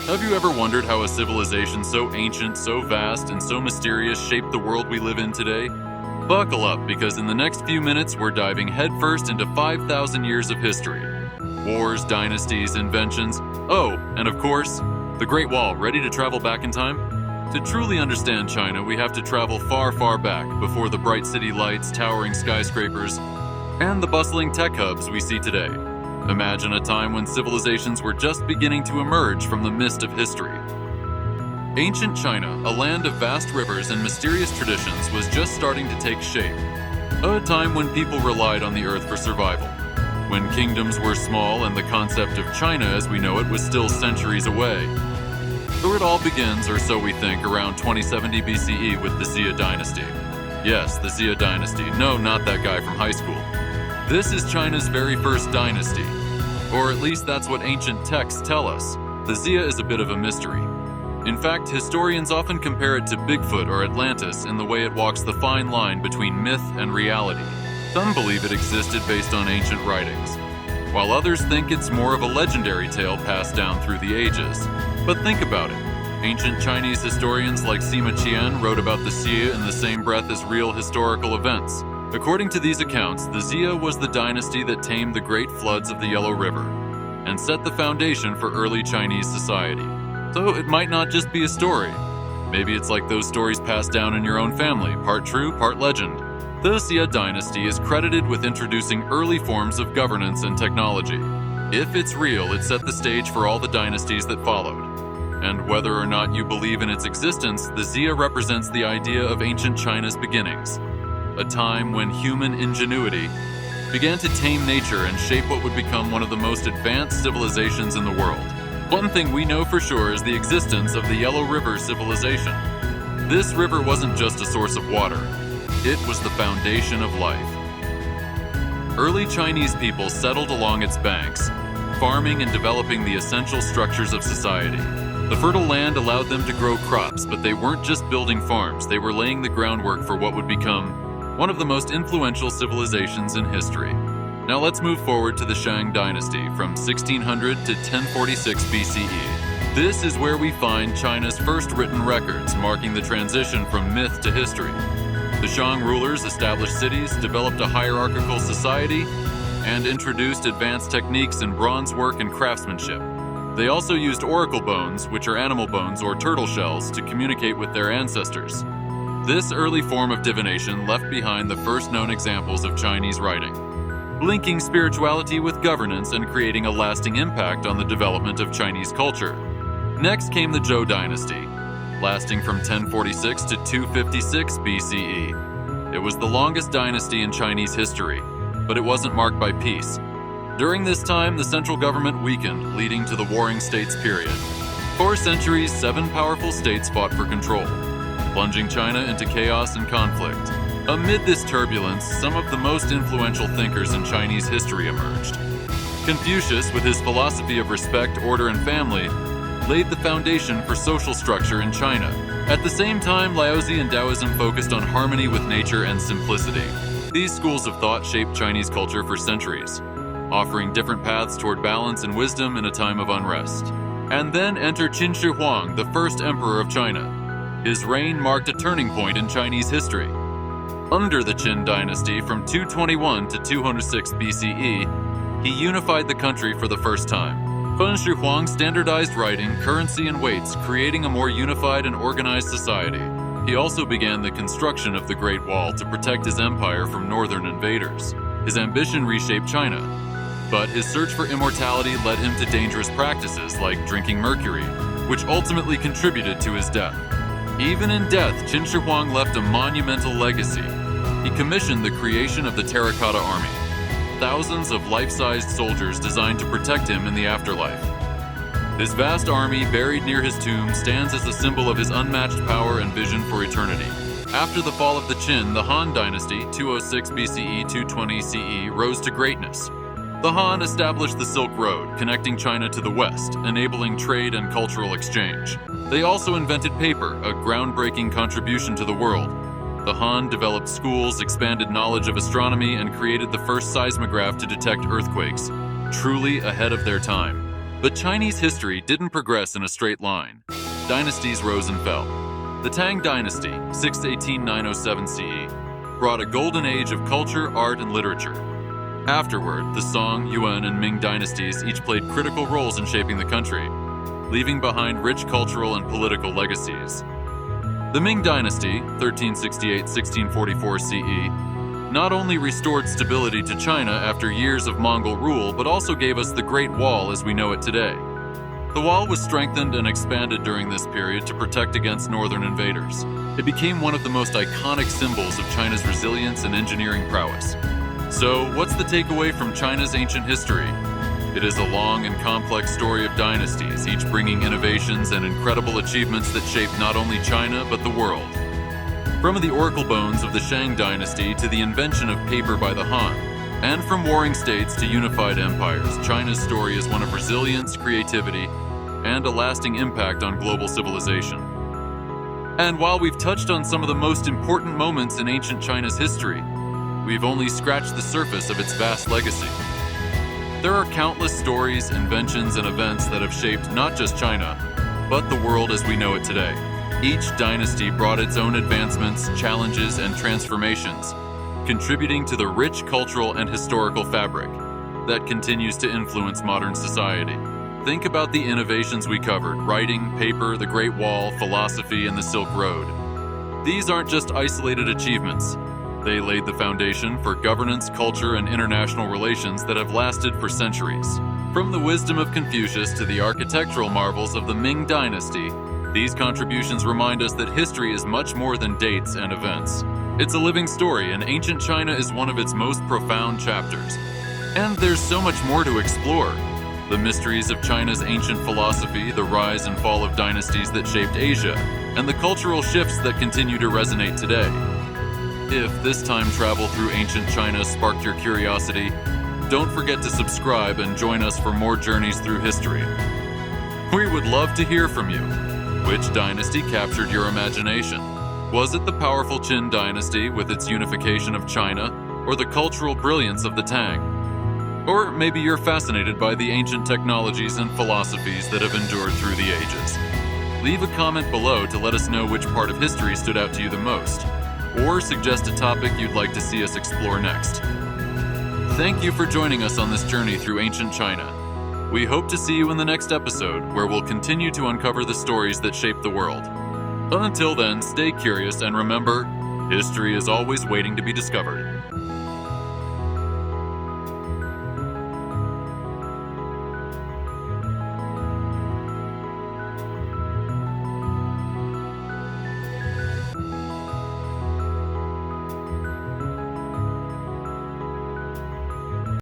Have you ever wondered how a civilization so ancient, so vast, and so mysterious shaped the world we live in today? Buckle up, because in the next few minutes we're diving headfirst into 5,000 years of history. Wars, dynasties, inventions, and of course, the Great Wall. Ready to travel back in time? To truly understand China, we have to travel far, far back, before the bright city lights, towering skyscrapers, and the bustling tech hubs we see today. Imagine a time when civilizations were just beginning to emerge from the mist of history. Ancient China, a land of vast rivers and mysterious traditions, was just starting to take shape. A time when people relied on the earth for survival. When kingdoms were small and the concept of China as we know it was still centuries away. So it all begins, or so we think, around 2070 BCE with the Xia Dynasty. Yes, the Xia Dynasty. No, not that guy from high school. This is China's very first dynasty. Or at least that's what ancient texts tell us. The Xia is a bit of a mystery. In fact, historians often compare it to Bigfoot or Atlantis in the way it walks the fine line between myth and reality. Some believe it existed based on ancient writings, while others think it's more of a legendary tale passed down through the ages. But think about it. Ancient Chinese historians like Sima Qian wrote about the Xia in the same breath as real historical events. According to these accounts, the Xia was the dynasty that tamed the great floods of the Yellow River and set the foundation for early Chinese society. So it might not just be a story. Maybe it's like those stories passed down in your own family, part true, part legend. The Xia Dynasty is credited with introducing early forms of governance and technology. If it's real, it set the stage for all the dynasties that followed. And whether or not you believe in its existence, the Xia represents the idea of ancient China's beginnings. A time when human ingenuity began to tame nature and shape what would become one of the most advanced civilizations in the world. One thing we know for sure is the existence of the Yellow River civilization. This river wasn't just a source of water, it was the foundation of life. Early Chinese people settled along its banks, farming and developing the essential structures of society. The fertile land allowed them to grow crops, but they weren't just building farms, they were laying the groundwork for what would become one of the most influential civilizations in history. Now let's move forward to the Shang Dynasty from 1600 to 1046 BCE. This is where we find China's first written records, marking the transition from myth to history. The Shang rulers established cities, developed a hierarchical society, and introduced advanced techniques in bronze work and craftsmanship. They also used oracle bones, which are animal bones or turtle shells, to communicate with their ancestors. This early form of divination left behind the first known examples of Chinese writing, linking spirituality with governance and creating a lasting impact on the development of Chinese culture. Next came the Zhou Dynasty, lasting from 1046 to 256 BCE. It was the longest dynasty in Chinese history, but it wasn't marked by peace. During this time, the central government weakened, leading to the Warring States period. For centuries, 7 powerful states fought for control, plunging China into chaos and conflict. Amid this turbulence, some of the most influential thinkers in Chinese history emerged. Confucius, with his philosophy of respect, order, and family, laid the foundation for social structure in China. At the same time, Laozi and Taoism focused on harmony with nature and simplicity. These schools of thought shaped Chinese culture for centuries, offering different paths toward balance and wisdom in a time of unrest. And then enter Qin Shi Huang, the first emperor of China. His reign marked a turning point in Chinese history. Under the Qin dynasty from 221 to 206 BCE, he unified the country for the first time. Qin Shi Huang standardized writing, currency, and weights, creating a more unified and organized society. He also began the construction of the Great Wall to protect his empire from northern invaders. His ambition reshaped China, but his search for immortality led him to dangerous practices like drinking mercury, which ultimately contributed to his death. Even in death, Qin Shi Huang left a monumental legacy. He commissioned the creation of the Terracotta Army, thousands of life-sized soldiers designed to protect him in the afterlife. This vast army, buried near his tomb, stands as a symbol of his unmatched power and vision for eternity. After the fall of the Qin, the Han Dynasty, 206 BCE, 220 CE, rose to greatness. The Han established the Silk Road, connecting China to the west, enabling trade and cultural exchange. They also invented paper, a groundbreaking contribution to the world. The Han developed schools, expanded knowledge of astronomy, and created the first seismograph to detect earthquakes, truly ahead of their time. But Chinese history didn't progress in a straight line. Dynasties rose and fell. The Tang Dynasty, 6th to 18907 CE, brought a golden age of culture, art, and literature. Afterward, the Song, Yuan, and Ming dynasties each played critical roles in shaping the country, leaving behind rich cultural and political legacies. The Ming Dynasty, 1368-1644 CE, not only restored stability to China after years of Mongol rule, but also gave us the Great Wall as we know it today. The wall was strengthened and expanded during this period to protect against northern invaders. It became one of the most iconic symbols of China's resilience and engineering prowess. So, what's the takeaway from China's ancient history? It is a long and complex story of dynasties, each bringing innovations and incredible achievements that shaped not only China, but the world. From the oracle bones of the Shang Dynasty to the invention of paper by the Han, and from warring states to unified empires, China's story is one of resilience, creativity, and a lasting impact on global civilization. And while we've touched on some of the most important moments in ancient China's history, we've only scratched the surface of its vast legacy. There are countless stories, inventions, and events that have shaped not just China, but the world as we know it today. Each dynasty brought its own advancements, challenges, and transformations, contributing to the rich cultural and historical fabric that continues to influence modern society. Think about the innovations we covered: writing, paper, the Great Wall, philosophy, and the Silk Road. These aren't just isolated achievements. They laid the foundation for governance, culture, and international relations that have lasted for centuries. From the wisdom of Confucius to the architectural marvels of the Ming Dynasty, these contributions remind us that history is much more than dates and events. It's a living story, and ancient China is one of its most profound chapters. And there's so much more to explore. The mysteries of China's ancient philosophy, the rise and fall of dynasties that shaped Asia, and the cultural shifts that continue to resonate today. If this time travel through ancient China sparked your curiosity, don't forget to subscribe and join us for more journeys through history. We would love to hear from you. Which dynasty captured your imagination? Was it the powerful Qin dynasty with its unification of China, or the cultural brilliance of the Tang? Or maybe you're fascinated by the ancient technologies and philosophies that have endured through the ages. Leave a comment below to let us know which part of history stood out to you the most, or suggest a topic you'd like to see us explore next. Thank you for joining us on this journey through ancient China. We hope to see you in the next episode, where we'll continue to uncover the stories that shape the world. Until then, stay curious and remember, history is always waiting to be discovered.